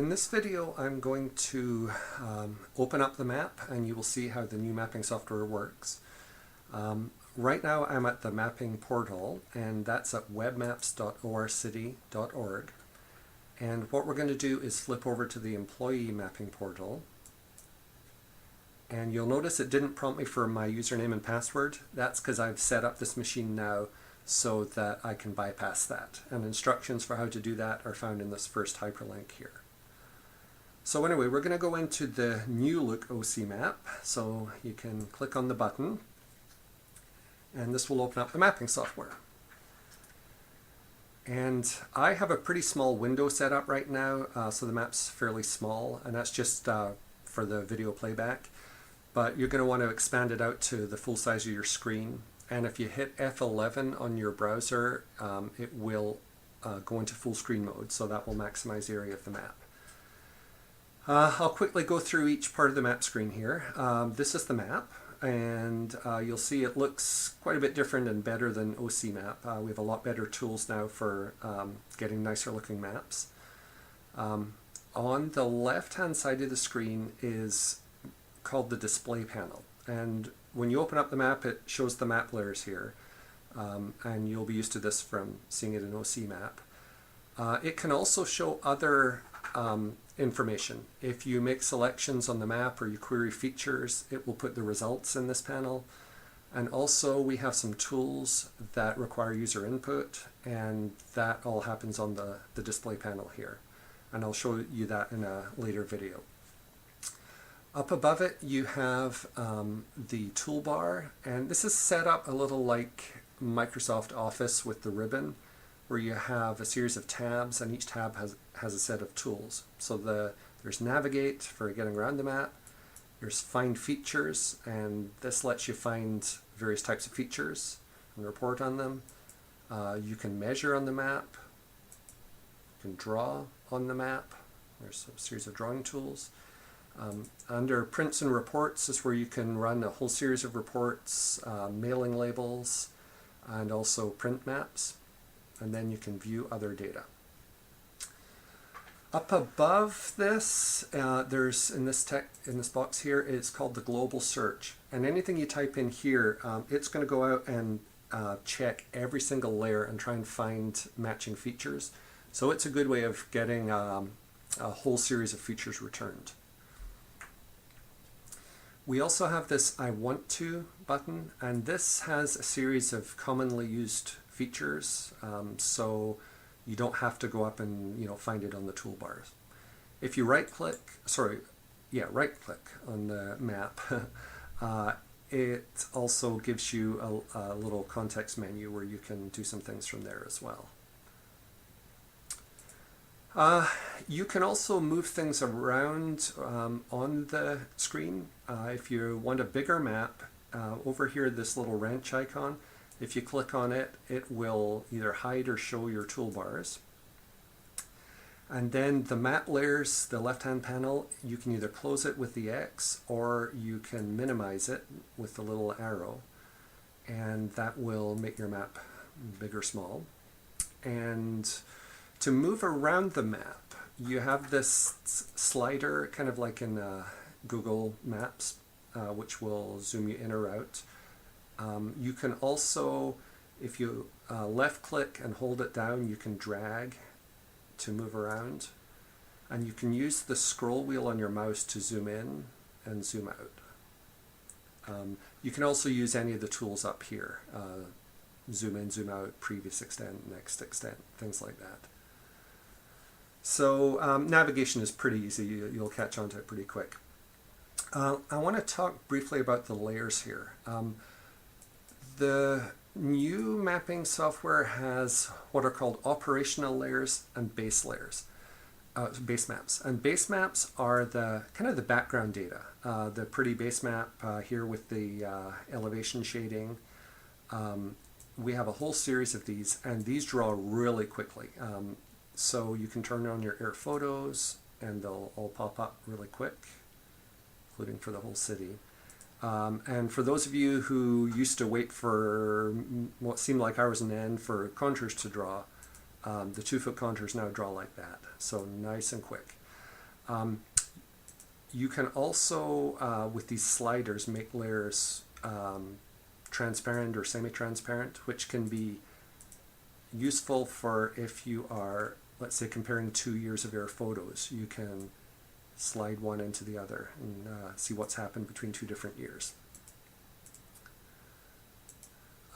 In this video I'm going to open up the map and you will see how the new mapping software works. Right now I'm at the mapping portal, and that's at webmaps.orcity.org. And what we're going to do is flip over to the employee mapping portal. And you'll notice it didn't prompt me for my username and password. That's because I've set up this machine now so that I can bypass that. And instructions for how to do that are found in this first hyperlink here. So anyway, we're going to go into the new look OC map. So you can click on the button and this will open up the mapping software. And I have a pretty small window set up right now, so the map's fairly small, and that's just for the video playback. But you're going to want to expand it out to the full size of your screen. And if you hit F11 on your browser, it will go into full screen mode, so that will maximize the area of the map. I'll quickly go through each part of the map screen here. This is the map, and you'll see it looks quite a bit different and better than OC map. We have a lot better tools now for getting nicer looking maps. On the left hand side of the screen is called the display panel, and when you open up the map it shows the map layers here, and you'll be used to this from seeing it in OC map. It can also show other information. If you make selections on the map or you query features, it will put the results in this panel. And also we have some tools that require user input, and that all happens on the display panel here. And I'll show you that in a later video. Up above it you have the toolbar, and this is set up a little like Microsoft Office with the ribbon, where you have a series of tabs and each tab has a set of tools. So there's navigate for getting around the map, there's find features, and this lets you find various types of features and report on them. You can measure on the map, you can draw on the map, there's a series of drawing tools. Under prints and reports is where you can run a whole series of reports, mailing labels, and also print maps. And then you can view other data. Up above this, there's in this box here, it's called the global search. And anything you type in here, it's going to go out and check every single layer and try and find matching features. So it's a good way of getting a whole series of features returned. We also have this I want to button, and this has a series of commonly used features, so you don't have to go up and find it on the toolbars. If you right click on the map, it also gives you a little context menu where you can do some things from there as well. You can also move things around on the screen. If you want a bigger map, over here this little wrench icon, if you click on it, it will either hide or show your toolbars. And then the map layers, the left-hand panel, you can either close it with the X or you can minimize it with the little arrow, and that will make your map big or small. And to move around the map, you have this slider, kind of like in Google Maps, which will zoom you in or out. You can also, if you left click and hold it down, you can drag to move around. And you can use the scroll wheel on your mouse to zoom in and zoom out. You can also use any of the tools up here. Zoom in, zoom out, previous extent, next extent, things like that. So navigation is pretty easy. You'll catch on to it pretty quick. I want to talk briefly about the layers here. The new mapping software has what are called operational layers and base layers, base maps. And base maps are the kind of the background data. The pretty base map here with the elevation shading. We have a whole series of these, and these draw really quickly. So you can turn on your air photos and they'll all pop up really quick, including for the whole city. And for those of you who used to wait for what seemed like hours on end for contours to draw, the 2-foot contours now draw like that, so nice and quick. You can also, with these sliders, make layers transparent or semi-transparent, which can be useful for if you are, let's say, comparing 2 years of your photos. You can slide one into the other and see what's happened between 2 different years.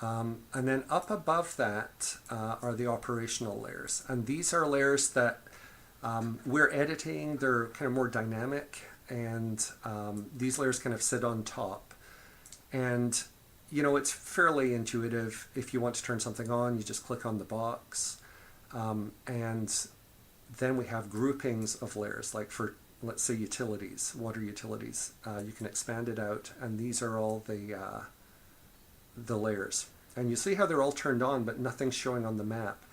And then up above that are the operational layers. And these are layers that we're editing. They're kind of more dynamic, and these layers kind of sit on top. And you know, it's fairly intuitive. If you want to turn something on, you just click on the box. And then we have groupings of layers, like for, let's say, utilities, water utilities. You can expand it out, and these are all the layers. And you see how they're all turned on, but nothing's showing on the map.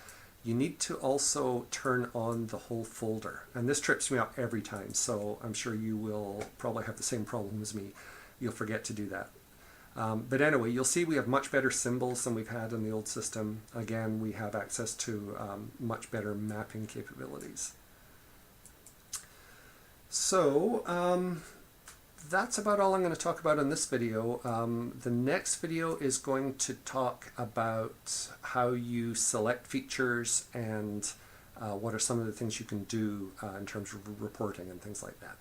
You need to also turn on the whole folder. And this trips me up every time, so I'm sure you will probably have the same problem as me. You'll forget to do that. But anyway, you'll see we have much better symbols than we've had in the old system. Again, we have access to much better mapping capabilities. So that's about all I'm going to talk about in this video. The next video is going to talk about how you select features and what are some of the things you can do in terms of reporting and things like that.